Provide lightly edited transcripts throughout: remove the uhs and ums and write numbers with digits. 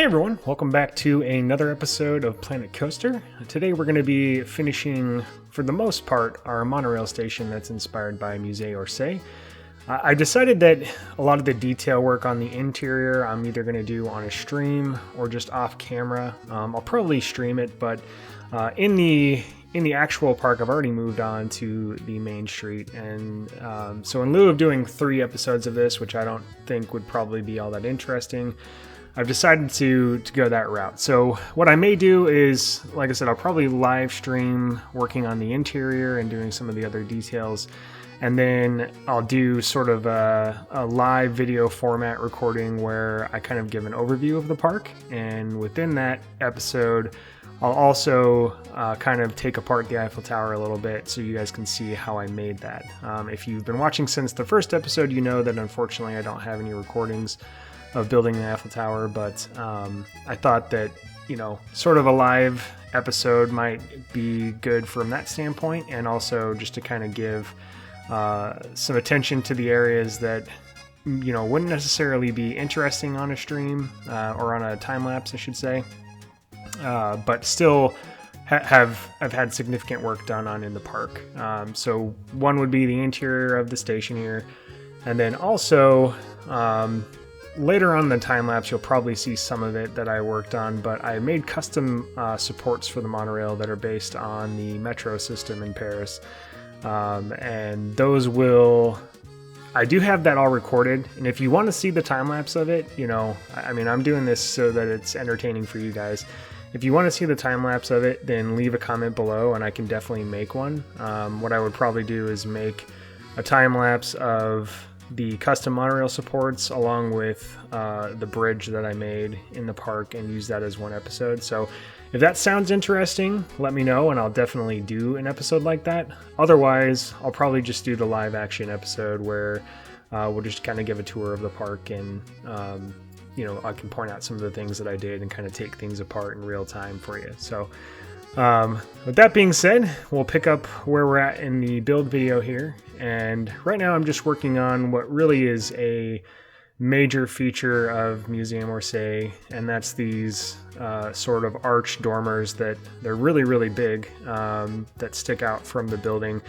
everyone, welcome back to another episode of Planet Coaster. Today we're going to be finishing, for the most part, our monorail station that's inspired by Musée. I decided that a lot of the detail work on the interior I'm either going to do on a stream or just off camera. I'll probably stream it, but in the actual park I've already moved on to the main street, and so in lieu of doing 3 episodes of this, which I don't think would probably be all that interesting, I've decided to go that route. So what I may do is, like I said, I'll probably live stream working on the interior and doing some of the other details. And then I'll do sort of a live video format recording where I kind of give an overview of the park. And within that episode, I'll also kind of take apart the Eiffel Tower a little bit so you guys can see how I made that. If you've been watching since the first episode, you know that unfortunately I don't have any recordings of building the Eiffel Tower, but I thought that, sort of a live episode might be good from that standpoint, and also just to kind of give some attention to the areas that, wouldn't necessarily be interesting on a stream or on a time lapse, I should say, but still have had significant work done on in the park. So one would be the interior of the station here, and then also later on in the time-lapse, you'll probably see some of it that I worked on, but I made custom supports for the monorail that are based on the metro system in Paris. And those I do have that all recorded, and if you want to see the time-lapse of it, I'm doing this so that it's entertaining for you guys. If you want to see the time-lapse of it, then leave a comment below, and I can definitely make one. What I would probably do is make a time-lapse of the custom monorail supports along with the bridge that I made in the park and use that as one episode. So if that sounds interesting, let me know and I'll definitely do an episode like that. Otherwise, I'll probably just do the live action episode where we'll just kind of give a tour of the park, and I can point out some of the things that I did and kind of take things apart in real time for you. So with that being said, we'll pick up where we're at in the build video here. And right now I'm just working on what really is a major feature of Musée d'Orsay, and that's these sort of arch dormers that they're really, really big, that stick out from the building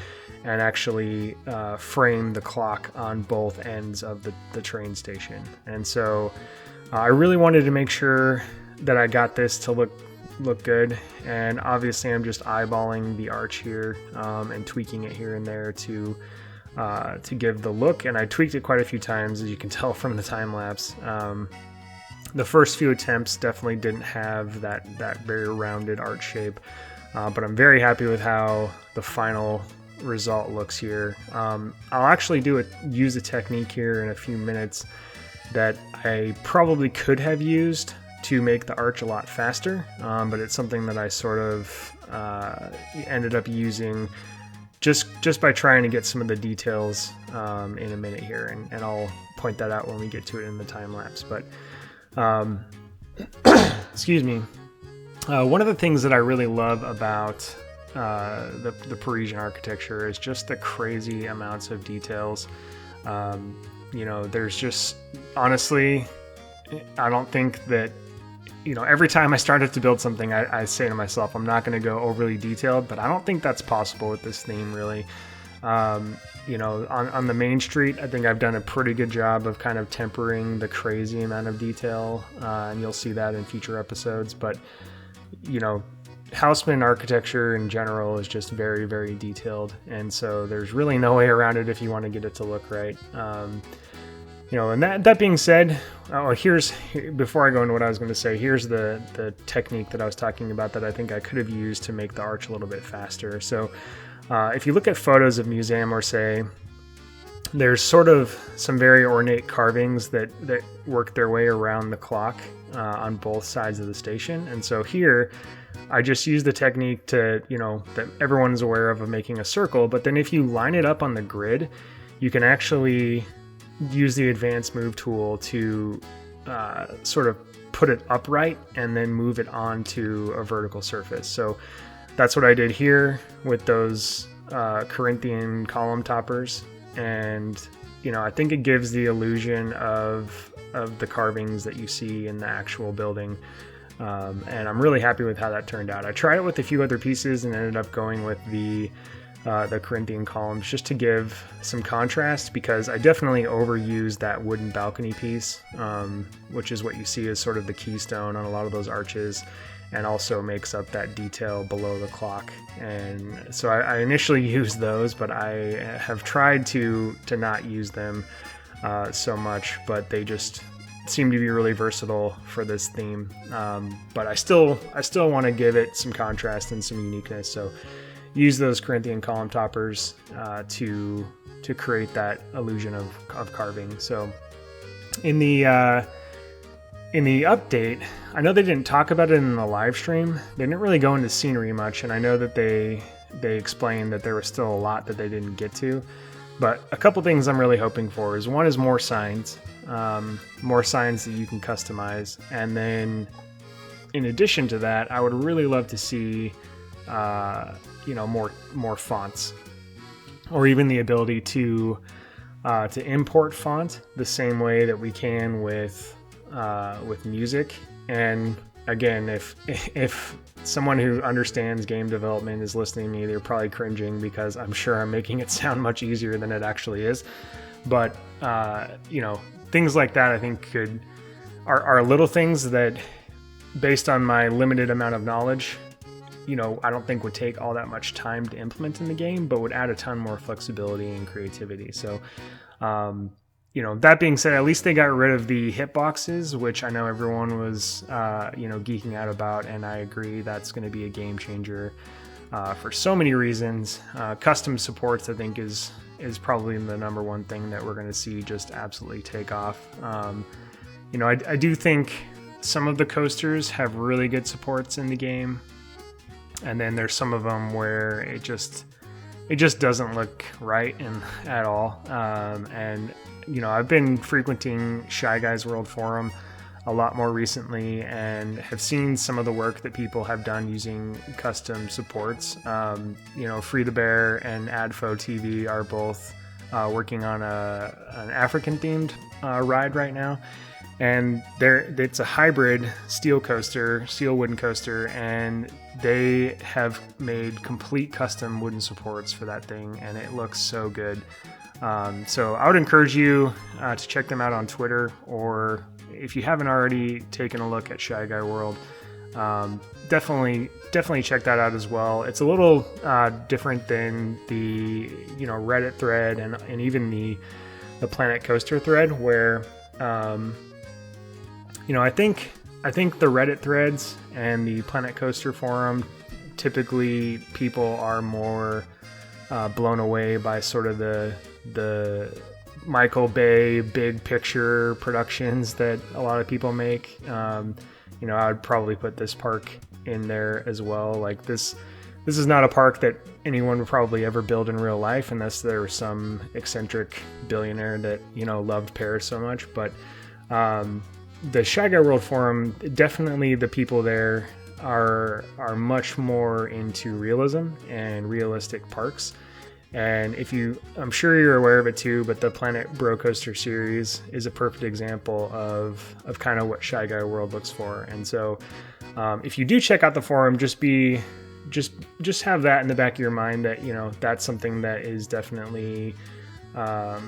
and actually frame the clock on both ends of the train station. And so I really wanted to make sure that I got this to look good, and obviously I'm just eyeballing the arch here and tweaking it here and there to give the look, and I tweaked it quite a few times, as you can tell from the time lapse. The first few attempts definitely didn't have that very rounded arch shape, but I'm very happy with how the final result looks here. I'll actually use a technique here in a few minutes that I probably could have used to make the arch a lot faster, but it's something that I sort of ended up using just by trying to get some of the details in a minute here, and I'll point that out when we get to it in the time lapse. But excuse me. One of the things that I really love about the Parisian architecture is just the crazy amounts of details. There's just, honestly, I don't think that, every time I started to build something, I say to myself, I'm not going to go overly detailed, but I don't think that's possible with this theme, really. On the main street, I think I've done a pretty good job of kind of tempering the crazy amount of detail, and you'll see that in future episodes. But, Haussmann architecture in general is just very, very detailed, and so there's really no way around it if you want to get it to look right. And that being said, before I go into what I was going to say, here's the technique that I was talking about that I think I could have used to make the arch a little bit faster. So if you look at photos of Musée d'Orsay, there's sort of some very ornate carvings that work their way around the clock on both sides of the station. And so here, I just use the technique that everyone's aware of making a circle, but then if you line it up on the grid, you can actually use the advanced move tool to sort of put it upright and then move it onto a vertical surface. So that's what I did here with those Corinthian column toppers, and I think it gives the illusion of of the carvings that you see in the actual building. And I'm really happy with how that turned out. I tried it with a few other pieces and ended up going with the Corinthian columns just to give some contrast, because I definitely overused that wooden balcony piece, which is what you see as sort of the keystone on a lot of those arches, and also makes up that detail below the clock. And so I initially used those, but I have tried to not use them so much, but they just seem to be really versatile for this theme. But I still want to give it some contrast and some uniqueness. So use those Corinthian column toppers to create that illusion of carving. So in the update, I know they didn't talk about it in the live stream. They didn't really go into scenery much, and I know that they explained that there was still a lot that they didn't get to. But a couple things I'm really hoping for is, one is more signs that you can customize, and then in addition to that, I would really love to see more fonts, or even the ability to import font the same way that we can with music. And again, if someone who understands game development is listening to me, they're probably cringing, because I'm sure I'm making it sound much easier than it actually is. But things like that, I think are little things that, based on my limited amount of knowledge, I don't think would take all that much time to implement in the game, but would add a ton more flexibility and creativity. So, that being said, at least they got rid of the hitboxes, which I know everyone was, geeking out about, and I agree that's going to be a game changer for so many reasons. Custom supports, I think, is probably the number one thing that we're going to see just absolutely take off. I do think some of the coasters have really good supports in the game, and then there's some of them where it just doesn't look right at all. And I've been frequenting Shy Guys World Forum a lot more recently, and have seen some of the work that people have done using custom supports. Free the Bear and Adfo TV are both working on an African themed ride right now, and it's a hybrid steel wooden coaster, and they have made complete custom wooden supports for that thing, and it looks so good. So I would encourage you to check them out on Twitter, or if you haven't already taken a look at Shy Guy World, definitely check that out as well. It's a little different than the Reddit thread and even the Planet Coaster thread, where I think the Reddit threads and the Planet Coaster forum, typically people are more blown away by sort of the Michael Bay big picture productions that a lot of people make. I would probably put this park in there as well. Like this is not a park that anyone would probably ever build in real life, unless there was some eccentric billionaire that loved Paris so much. But the Shy Guy World Forum, definitely the people there are much more into realism and realistic parks. And I'm sure you're aware of it too, but the Planet Bro Coaster series is a perfect example of kind of what Shy Guy World looks for. And so if you do check out the forum, just have that in the back of your mind that that's something that is definitely I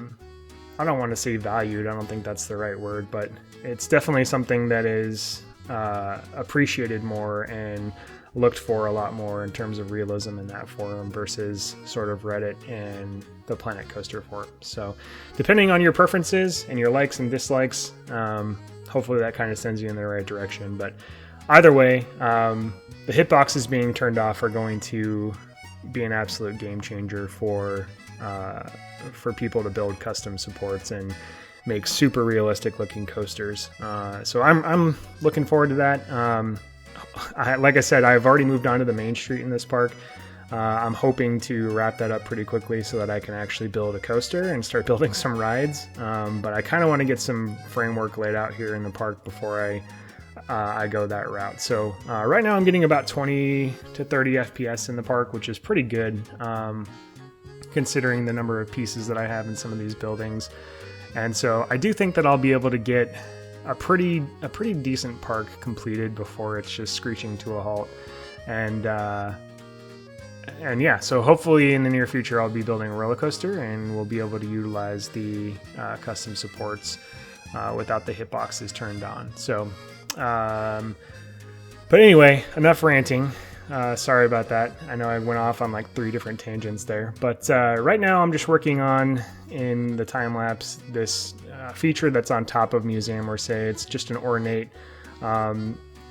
don't want to say valued, I don't think that's the right word, but it's definitely something that is appreciated more and looked for a lot more in terms of realism in that forum versus sort of Reddit and the Planet Coaster forum. So depending on your preferences and your likes and dislikes, hopefully that kind of sends you in the right direction. But either way, the hitboxes being turned off are going to be an absolute game changer for people to build custom supports and make super realistic looking coasters. So I'm looking forward to that. Like I said, I've already moved on to the main street in this park. I'm hoping to wrap that up pretty quickly so that I can actually build a coaster and start building some rides. But I kind of want to get some framework laid out here in the park before I go that route. So right now I'm getting about 20 to 30 FPS in the park, which is pretty good considering the number of pieces that I have in some of these buildings. And so I do think that I'll be able to get a pretty decent park completed before it's just screeching to a halt. And yeah, so hopefully in the near future I'll be building a roller coaster, and we'll be able to utilize the custom supports without the hitboxes turned on. So, but anyway, enough ranting. Sorry about that. I know I went off on like 3 different tangents there, but right now I'm just working on, in the time lapse, this feature that's on top of Musée Orsay. It's just an ornate, I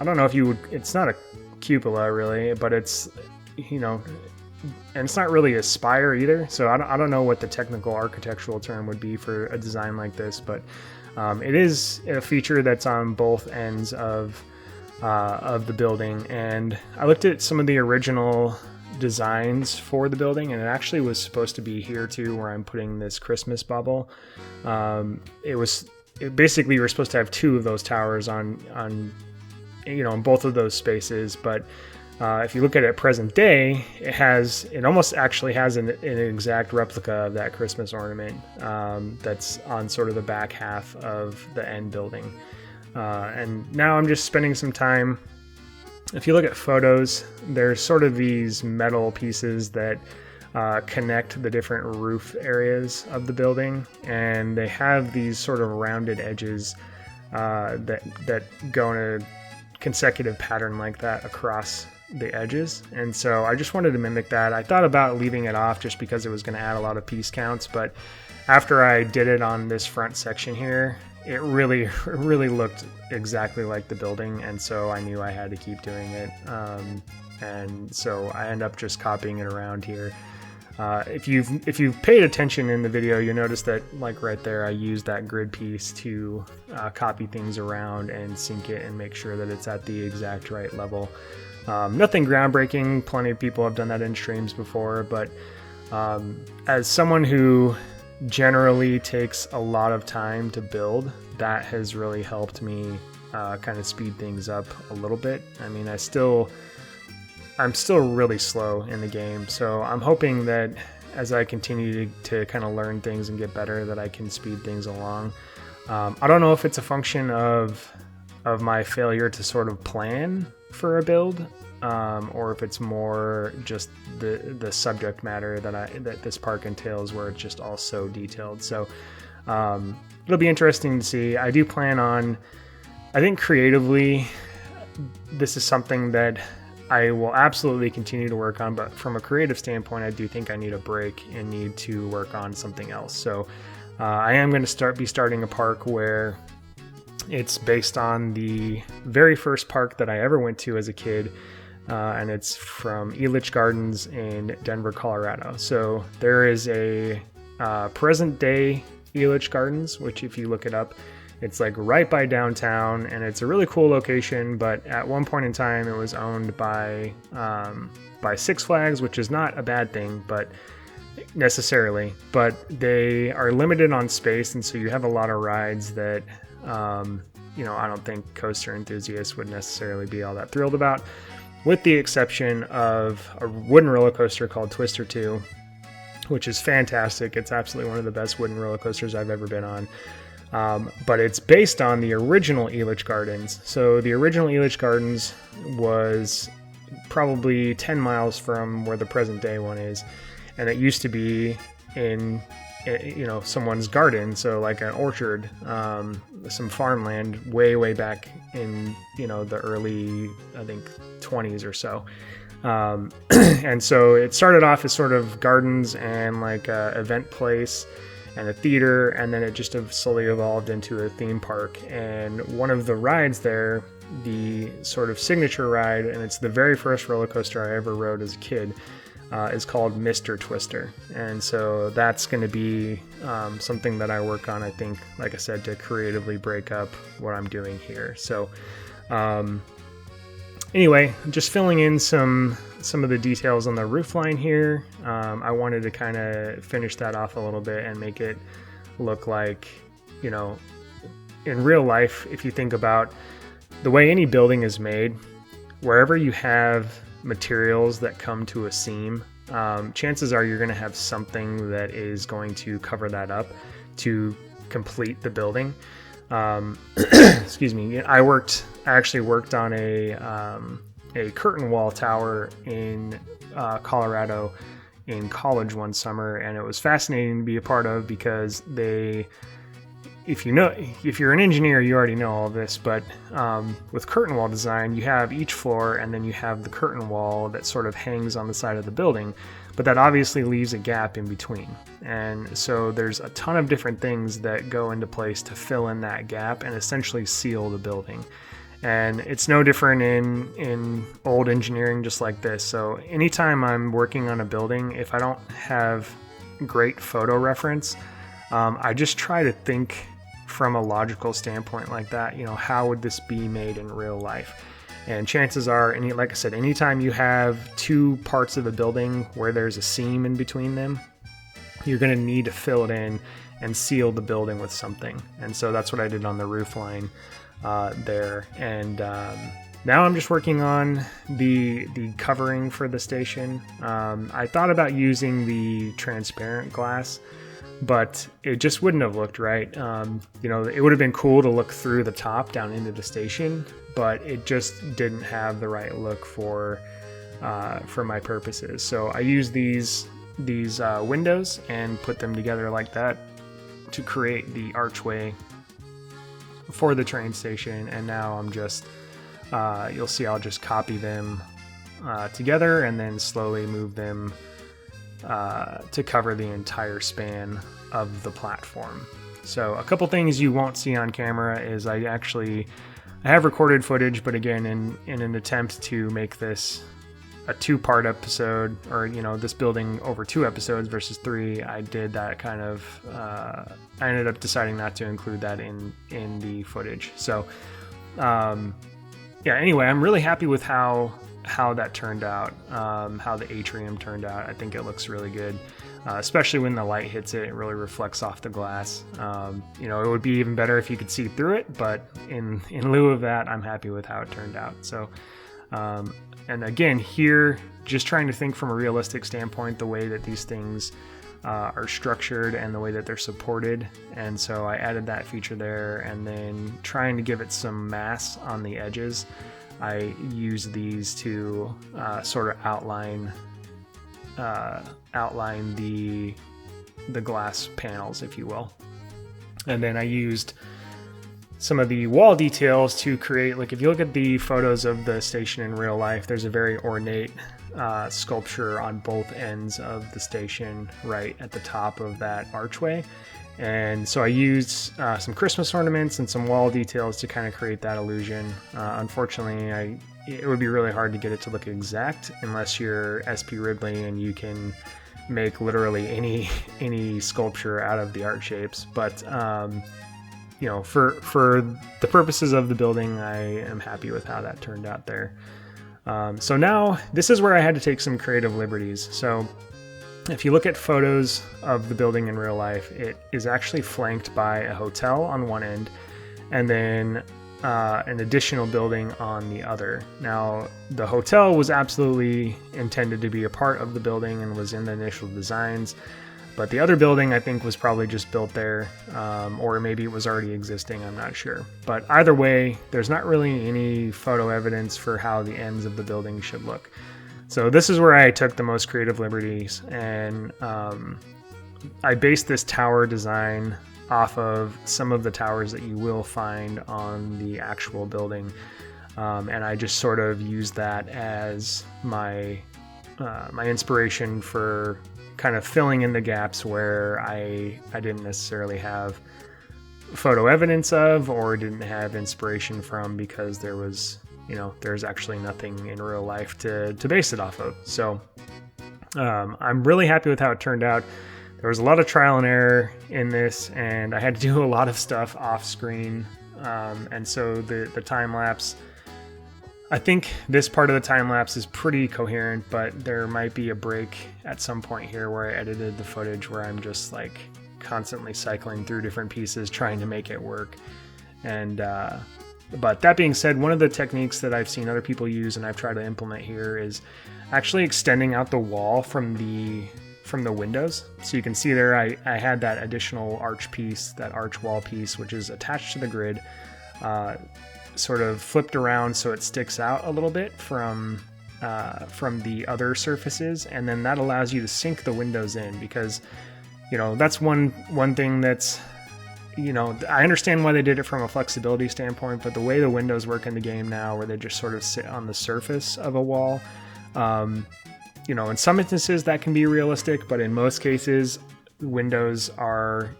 don't know if you would, it's not a cupola really, but it's, you know, and it's not really a spire either. So I don't know what the technical architectural term would be for a design like this, but it is a feature that's on both ends of the building. And I looked at some of the original designs for the building, and it actually was supposed to be here too, where I'm putting this Christmas bubble. It basically, you were supposed to have 2 of those towers on you know, in both of those spaces, but if you look at it present day, it almost actually has an exact replica of that Christmas ornament that's on sort of the back half of the end building. And now I'm just spending some time. If you look at photos, there's sort of these metal pieces that connect the different roof areas of the building, and they have these sort of rounded edges that go in a consecutive pattern like that across the edges. And so I just wanted to mimic that. I thought about leaving it off just because it was going to add a lot of piece counts, but after I did it on this front section here, it really looked exactly like the building, and so I knew I had to keep doing it. And so I end up just copying it around here. If you've paid attention in the video, you'll notice that, like right there, I used that grid piece to copy things around and sync it and make sure that it's at the exact right level. Nothing groundbreaking. Plenty of people have done that in streams before, but as someone who generally takes a lot of time to build, that has really helped me kind of speed things up a little bit. I mean, I'm still really slow in the game, so I'm hoping that as I continue to kind of learn things and get better, that I can speed things along. I don't know if it's a function of my failure to sort of plan for a build, or if it's more just the subject matter that this park entails, where it's just all so detailed. So it'll be interesting to see. I do plan on, I think creatively, this is something that I will absolutely continue to work on, but from a creative standpoint, I do think I need a break and need to work on something else. So I am going to be starting a park where it's based on the very first park that I ever went to as a kid, and it's from Elitch Gardens in Denver, Colorado. So there is a present day Elitch Gardens, which if you look it up, it's like right by downtown, and it's a really cool location. But at one point in time, it was owned by Six Flags, which is not a bad thing, but necessarily. But they are limited on space, and so you have a lot of rides that you know, I don't think coaster enthusiasts would necessarily be all that thrilled about, with the exception of a wooden roller coaster called Twister 2, which is fantastic. It's absolutely one of the best wooden roller coasters I've ever been on. But it's based on the original Elitch Gardens. So the original Elitch Gardens was probably 10 miles from where the present day one is, and it used to be in, you know, someone's garden, so like an orchard, some farmland way back in, you know, the early, I think, 20s or so. And so it started off as sort of gardens and like a event place and a theater, and then it just slowly evolved into a theme park. And one of the rides there, the sort of signature ride, and it's the very first roller coaster I ever rode as a kid, is called Mr. Twister. And so that's going to be something that I work on, I think, like I said, to creatively break up what I'm doing here. So anyway, just filling in some of the details on the roof line here. I wanted to kind of finish that off a little bit and make it look like, you know, in real life, if you think about the way any building is made, wherever you have materials that come to a seam, chances are you're going to have something that is going to cover that up to complete the building. Excuse me. I actually worked on a curtain wall tower in Colorado in college one summer, and it was fascinating to be a part of because if you're an engineer, you already know all this, but with curtain wall design, you have each floor and then you have the curtain wall that sort of hangs on the side of the building, but that obviously leaves a gap in between. And so there's a ton of different things that go into place to fill in that gap and essentially seal the building. And it's no different in old engineering just like this. So anytime I'm working on a building, if I don't have great photo reference, I just try to think from a logical standpoint like that. How would this be made in real life? And chances are, like I said, anytime you have two parts of the building where there's a seam in between them, you're going to need to fill it in and seal the building with something. And so that's what I did on the roof line there. And now I'm just working on the covering for the station. I thought about using the transparent glass, but it just wouldn't have looked right. It would have been cool to look through the top down into the station, but it just didn't have the right look for my purposes. So I used these windows and put them together like that to create the archway for the train station. And now I'm just you'll see I'll just copy them together and then slowly move them to cover the entire span of the platform. So a couple things you won't see on camera is I have recorded footage, but again, in an attempt to make this a 2-part episode, or this building over 2 episodes versus 3, I did that kind of I ended up deciding not to include that in the footage. So anyway, I'm really happy with how that turned out, how the atrium turned out. I think it looks really good, especially when the light hits it. It really reflects off the glass. It would be even better if you could see through it, but in lieu of that, I'm happy with how it turned out. So and again, here, just trying to think from a realistic standpoint, the way that these things are structured and the way that they're supported. And so I added that feature there, and then trying to give it some mass on the edges, I use these to sort of outline the glass panels, if you will. And then I used some of the wall details to create, like if you look at the photos of the station in real life, there's a very ornate sculpture on both ends of the station right at the top of that archway. And so I used some Christmas ornaments and some wall details to kind of create that illusion. Unfortunately, it would be really hard to get it to look exact unless you're SP Ridley and you can make literally any sculpture out of the art shapes. But for the purposes of the building, I am happy with how that turned out there. So now this is where I had to take some creative liberties. So if you look at photos of the building in real life, it is actually flanked by a hotel on one end and then an additional building on the other. Now, the hotel was absolutely intended to be a part of the building and was in the initial designs, but the other building, I think, was probably just built there, or maybe it was already existing, I'm not sure. But either way, there's not really any photo evidence for how the ends of the building should look. So this is where I took the most creative liberties, and I based this tower design off of some of the towers that you will find on the actual building, and I just sort of used that as my inspiration for kind of filling in the gaps where I didn't necessarily have photo evidence of or didn't have inspiration from, because there's actually nothing in real life to base it off of. So I'm really happy with how it turned out. There was a lot of trial and error in this, and I had to do a lot of stuff off screen. And so the time lapse, I think this part of the time lapse is pretty coherent, but there might be a break at some point here where I edited the footage where I'm just like constantly cycling through different pieces trying to make it work. And but that being said, one of the techniques that I've seen other people use and I've tried to implement here is actually extending out the wall from from the windows. So you can see there I had that additional arch piece, that arch wall piece, which is attached to the grid, sort of flipped around so it sticks out a little bit from the other surfaces, and then that allows you to sink the windows in, because that's one thing that's, I understand why they did it from a flexibility standpoint, but the way the windows work in the game now, where they just sort of sit on the surface of a wall, in some instances that can be realistic, but in most cases windows are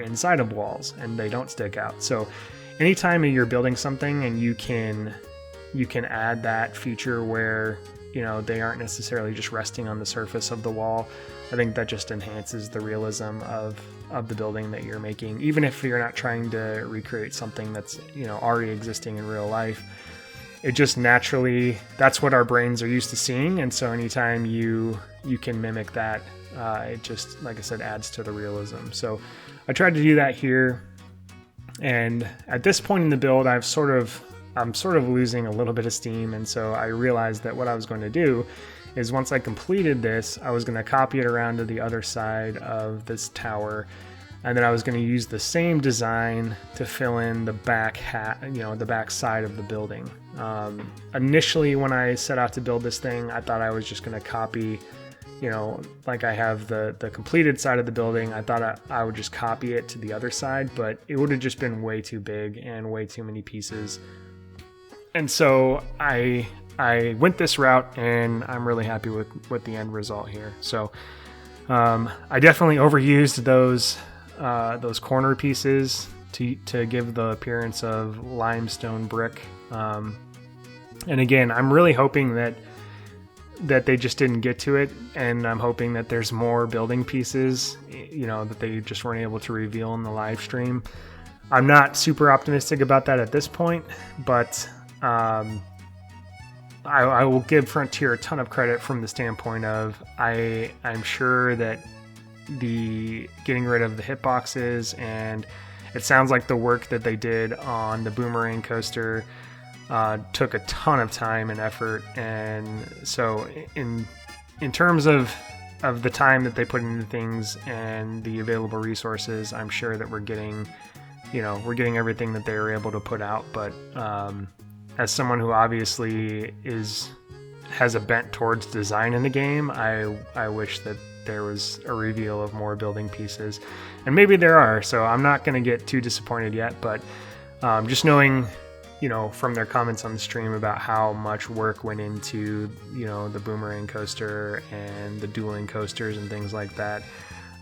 inside of walls and they don't stick out. So anytime you're building something and you can add that feature where they aren't necessarily just resting on the surface of the wall, I think that just enhances the realism of the building that you're making, even if you're not trying to recreate something that's already existing in real life. It just naturally, that's what our brains are used to seeing, and so anytime you can mimic that, it just, like I said, adds to the realism. So I tried to do that here, and at this point in the build, I'm sort of losing a little bit of steam, and so I realized that what I was going to do is, once I completed this, I was going to copy it around to the other side of this tower, and then I was going to use the same design to fill in the back the back side of the building. Initially, when I set out to build this thing, I thought I was just going to copy, like I have the completed side of the building. I thought I would just copy it to the other side, but it would have just been way too big and way too many pieces. And so I went this route, and I'm really happy with the end result here. So I definitely overused those corner pieces to give the appearance of limestone brick. And again, I'm really hoping that they just didn't get to it, and I'm hoping that there's more building pieces, that they just weren't able to reveal in the live stream. I'm not super optimistic about that at this point, but I will give Frontier a ton of credit from the standpoint of I'm sure that the getting rid of the hitboxes, and it sounds like the work that they did on the boomerang coaster took a ton of time and effort. And so in terms of the time that they put into things and the available resources, I'm sure that we're getting everything that they were able to put out. But as someone who obviously has a bent towards design in the game, I wish that there was a reveal of more building pieces, and maybe there are, so I'm not going to get too disappointed yet. But just knowing from their comments on the stream about how much work went into the boomerang coaster and the dueling coasters and things like that,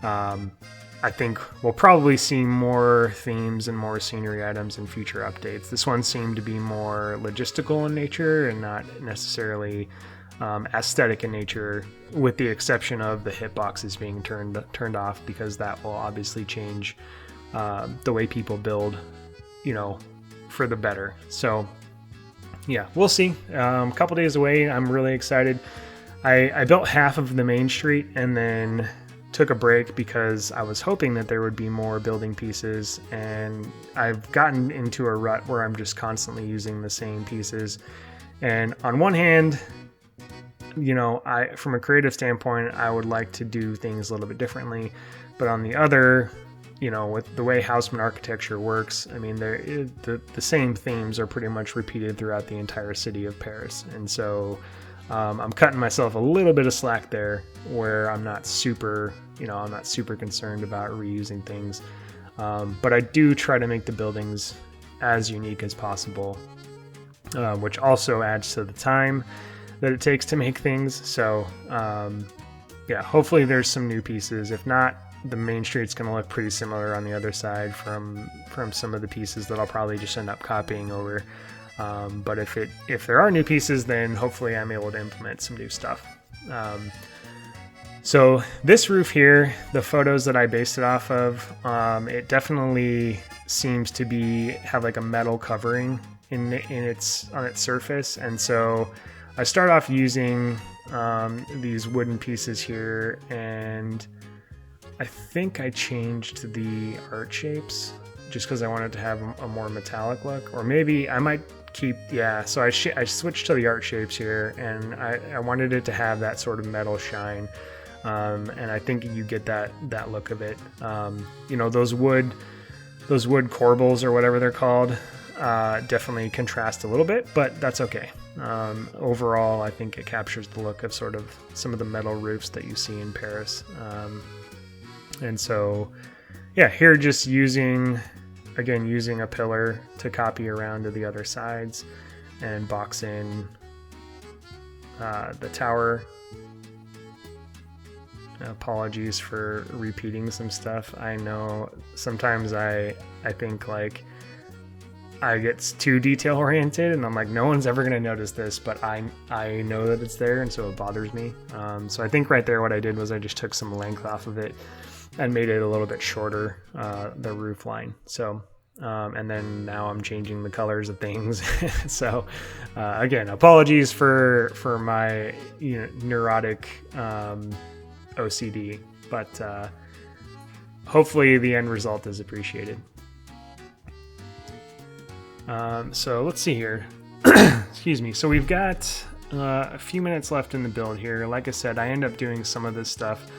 I think we'll probably see more themes and more scenery items in future updates. This one seemed to be more logistical in nature and not necessarily aesthetic in nature, with the exception of the hitboxes being turned off, because that will obviously change the way people build, for the better. So yeah, we'll see. A couple days away. I'm really excited. I built half of the main street and then took a break because I was hoping that there would be more building pieces, and I've gotten into a rut where I'm just constantly using the same pieces. And on one hand, from a creative standpoint, I would like to do things a little bit differently, but on the other, with the way Haussmann architecture works, I mean, the same themes are pretty much repeated throughout the entire city of Paris, and so I'm cutting myself a little bit of slack there, where I'm not super concerned about reusing things, but I do try to make the buildings as unique as possible, which also adds to the time that it takes to make things. So yeah, hopefully there's some new pieces. If not, the main street's going to look pretty similar on the other side from some of the pieces that I'll probably just end up copying over. But if there are new pieces, then hopefully I'm able to implement some new stuff. So this roof here, the photos that I based it off of, it definitely seems to have like a metal covering on its surface, and so I start off using these wooden pieces here, and I think I changed the art shapes just because I wanted to have a more metallic look, or maybe I might keep, so I switched to the art shapes here, and I wanted it to have that sort of metal shine. And I think you get that look of it. You know, those wood corbels or whatever they're called definitely contrast a little bit, but that's okay. Overall, I think it captures the look of sort of some of the metal roofs that you see in Paris. And so, yeah, here just using a pillar to copy around to the other sides and box in the tower. Apologies for repeating some stuff. I know sometimes I think like I get too detail oriented and I'm like, no one's ever going to notice this, but I know that it's there, and so it bothers me. So I think right there what I did was I just took some length off of it and made it a little bit shorter, the roof line. So and then now I'm changing the colors of things. So again, apologies for my neurotic OCD, but hopefully the end result is appreciated. So let's see here. Excuse me. So we've got a few minutes left in the build here. Like I said, I end up doing some of this stuff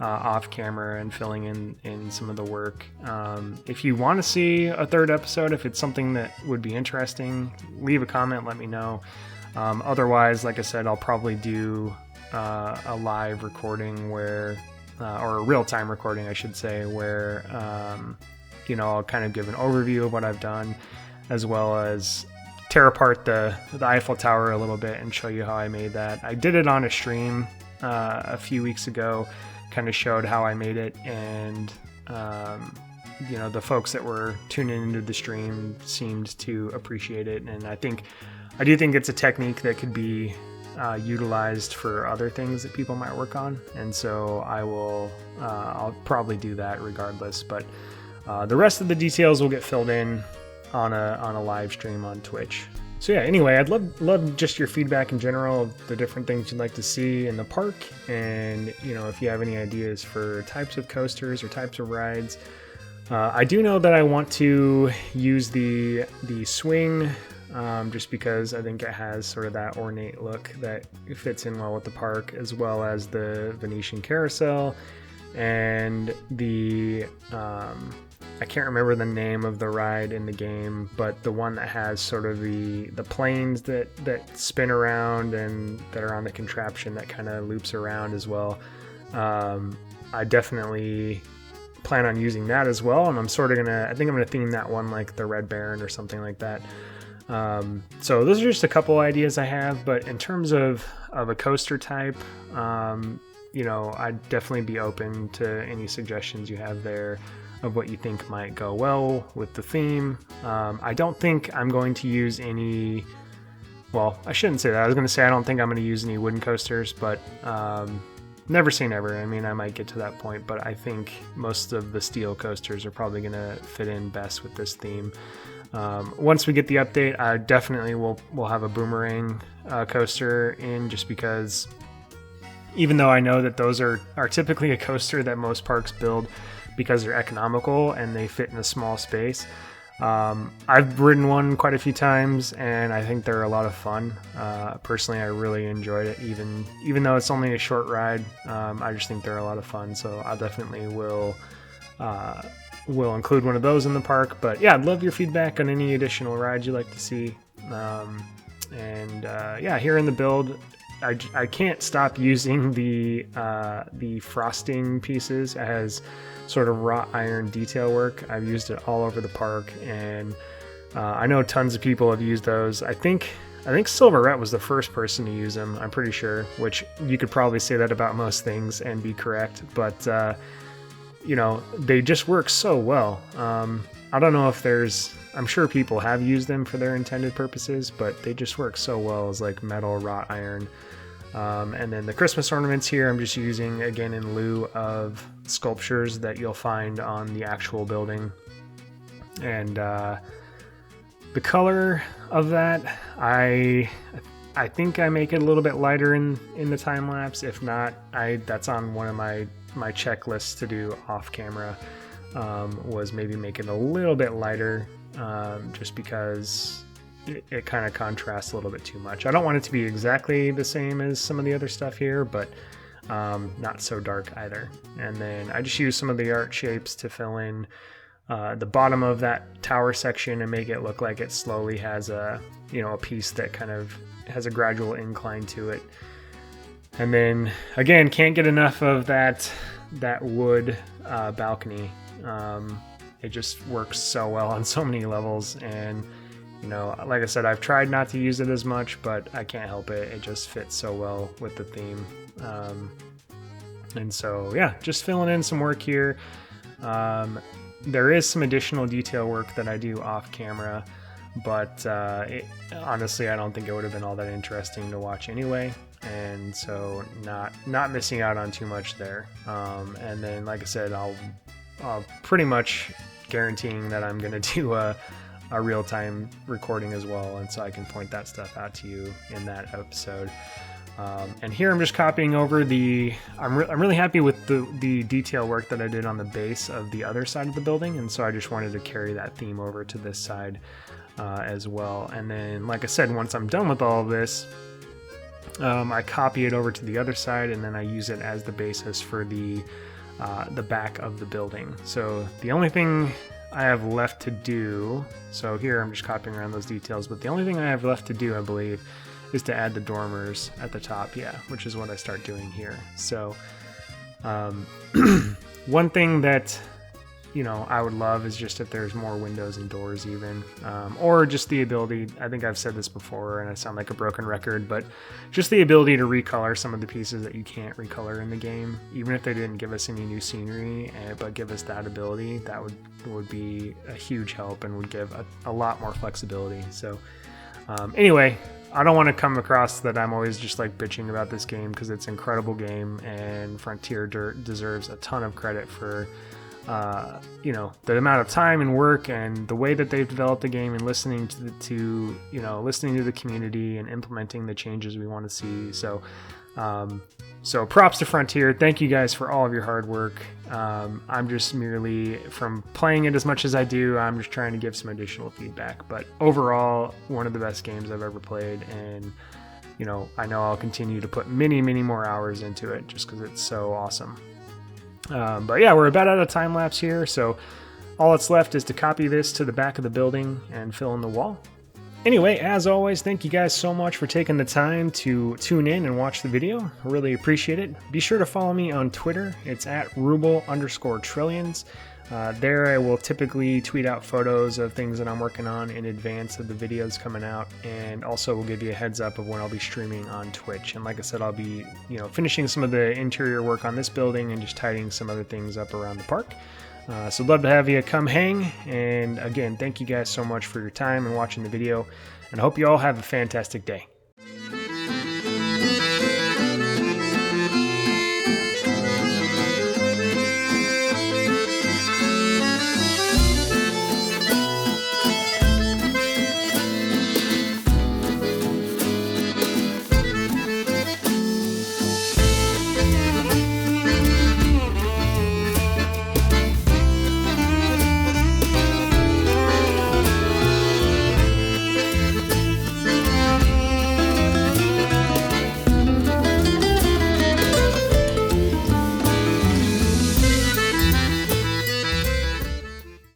off camera and filling in some of the work. If you want to see a third episode, if it's something that would be interesting, leave a comment, let me know. Otherwise, like I said, I'll probably do a live recording where, or a real-time recording, I should say, where, I'll kind of give an overview of what I've done, as well as tear apart the Eiffel Tower a little bit and show you how I made that. I did it on a stream a few weeks ago, kind of showed how I made it, and the folks that were tuning into the stream seemed to appreciate it, and I do think it's a technique that could be utilized for other things that people might work on, and so I'll probably do that regardless, but the rest of the details will get filled in on a live stream on Twitch. So yeah, anyway, I'd love just your feedback in general of the different things you'd like to see in the park, and if you have any ideas for types of coasters or types of rides. I do know that I want to use the swing, just because I think it has sort of that ornate look that fits in well with the park, as well as the Venetian carousel and the I can't remember the name of the ride in the game, but the one that has sort of the planes that spin around and that are on the contraption that kind of loops around as well. I definitely plan on using that as well, and I'm gonna theme that one like the Red Baron or something like that. So those are just a couple ideas I have, but in terms of a coaster type, I'd definitely be open to any suggestions you have there of what you think might go well with the theme. I don't think I'm going to use any, well, I shouldn't say that. I was going to say I don't think I'm going to use any wooden coasters, but never say never. I mean, I might get to that point, but I think most of the steel coasters are probably going to fit in best with this theme. Once we get the update, I definitely will have a boomerang coaster in, just because even though I know that those are typically a coaster that most parks build because they're economical and they fit in a small space. I've ridden one quite a few times, and I think they're a lot of fun. Personally, I really enjoyed it, even though it's only a short ride. I just think they're a lot of fun, so I definitely will include one of those in the park. But yeah, I'd love your feedback on any additional rides you'd like to see. Here in the build, I can't stop using the frosting pieces as sort of wrought iron detail work. I've used it all over the park, and I know tons of people have used those. I think Silverette was the first person to use them, I'm pretty sure, which you could probably say that about most things and be correct, but they just work so well. I don't know if I'm sure people have used them for their intended purposes, but they just work so well as like metal wrought iron. And then the Christmas ornaments here I'm just using again in lieu of sculptures that you'll find on the actual building. And the color of that, I think I make it a little bit lighter in the time lapse. If not, that's on one of my checklists to do off camera, was maybe make it a little bit lighter, just because it kind of contrasts a little bit too much. I don't want it to be exactly the same as some of the other stuff here, but not so dark either. And then I just use some of the art shapes to fill in the bottom of that tower section and make it look like it slowly has a piece that kind of has a gradual incline to it. And then again, can't get enough of that wood balcony. It just works so well on so many levels, and like I said, I've tried not to use it as much, but I can't help it. It just fits so well with the theme. And so yeah, just filling in some work here. There is some additional detail work that I do off camera, but honestly, I don't think it would have been all that interesting to watch anyway. And so not missing out on too much there. And then, like I said, I'll pretty much guaranteeing that I'm going to do a real-time recording as well, and so I can point that stuff out to you in that episode. And here I'm just copying over I'm really happy with the detail work that I did on the base of the other side of the building, and so I just wanted to carry that theme over to this side as well. And then, like I said, once I'm done with all of this, I copy it over to the other side, and then I use it as the basis for the back of the building. So the only thing I have left to do, so here I'm just copying around those details, but the only thing I have left to do, I believe, is to add the dormers at the top, which is what I start doing here. So one thing that I would love is just if there's more windows and doors even, or just the ability, I think I've said this before and I sound like a broken record, but just the ability to recolor some of the pieces that you can't recolor in the game, even if they didn't give us any new scenery, but give us that ability, that would be a huge help and would give a lot more flexibility. So anyway, I don't want to come across that I'm always just like bitching about this game, because it's an incredible game, and Frontier deserves a ton of credit for the amount of time and work and the way that they've developed the game, and listening to the community and implementing the changes we want to see. So props to Frontier. Thank you guys for all of your hard work. I'm just merely, from playing it as much as I do, I'm just trying to give some additional feedback. But overall, one of the best games I've ever played, and I know I'll continue to put many, many more hours into it just because it's so awesome. But yeah, we're about out of time lapse here, so all that's left is to copy this to the back of the building and fill in the wall. Anyway, as always, thank you guys so much for taking the time to tune in and watch the video. I really appreciate it. Be sure to follow me on Twitter. It's at Ruble_trillions. There I will typically tweet out photos of things that I'm working on in advance of the videos coming out, and also will give you a heads up of when I'll be streaming on Twitch. And like I said, I'll be finishing some of the interior work on this building and just tidying some other things up around the park. So I'd love to have you come hang, and again, thank you guys so much for your time and watching the video, and I hope you all have a fantastic day.